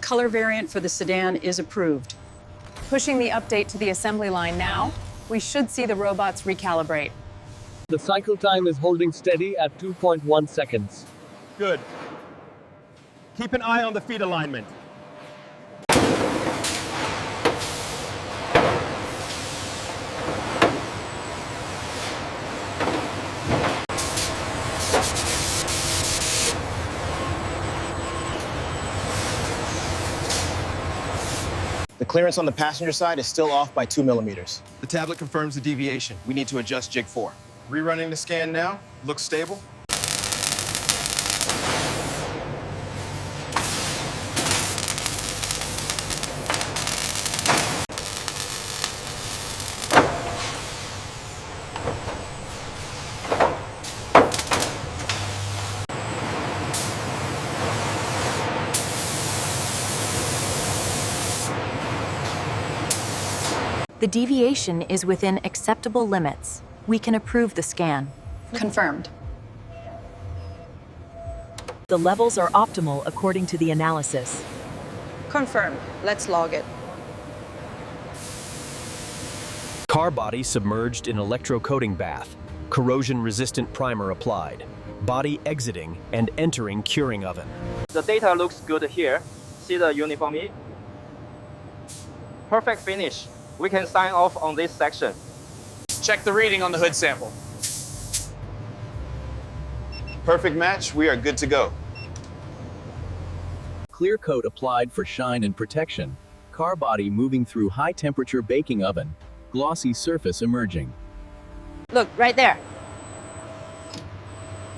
color variant for the sedan is approved. Pushing the update to the assembly line now, we should see the robots recalibrate. The cycle time is holding steady at 2.1 seconds. Good. Keep an eye on the feet alignment. The clearance on the passenger side is still off by 2 millimeters. The tablet confirms the deviation. We need to adjust jig 4. Rerunning the scan now. Looks stable. The deviation is within acceptable limits. We can approve the scan. Confirmed. The levels are optimal according to the analysis. Confirmed. Let's log it. Car body submerged in electrocoating bath. Corrosion-resistant primer applied. Body exiting and entering curing oven. The data looks good here. See the uniformity? Perfect finish. We can sign off on this section. Check the reading on the hood sample. Perfect match. We are good to go. Clear coat applied for shine and protection. Car body moving through high-temperature baking oven. Glossy surface emerging. Look, right there.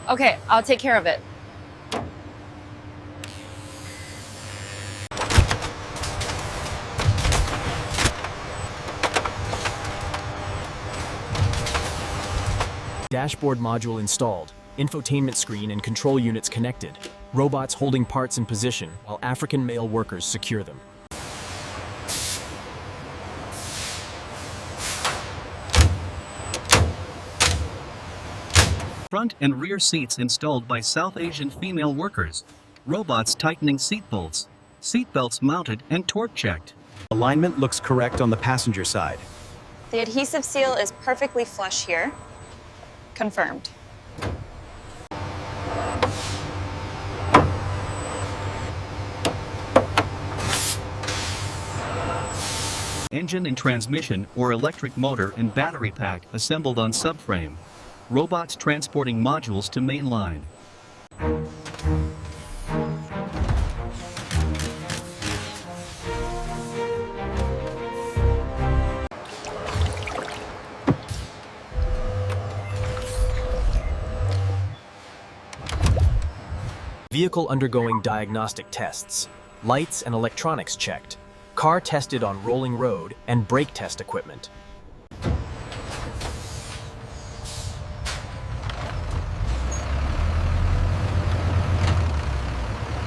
Okay, I'll take care of it. Dashboard module installed. Infotainment screen and control units connected. Robots holding parts in position while African male workers secure them. Front and rear seats installed by South Asian female workers. Robots tightening seat bolts. Seat belts mounted and torque checked. Alignment looks correct on the passenger side. The adhesive seal is perfectly flush here. Confirmed. Engine and transmission or electric motor and battery pack assembled on subframe. Robots transporting modules to main line. Vehicle undergoing diagnostic tests. Lights and electronics checked. Car tested on rolling road and brake test equipment.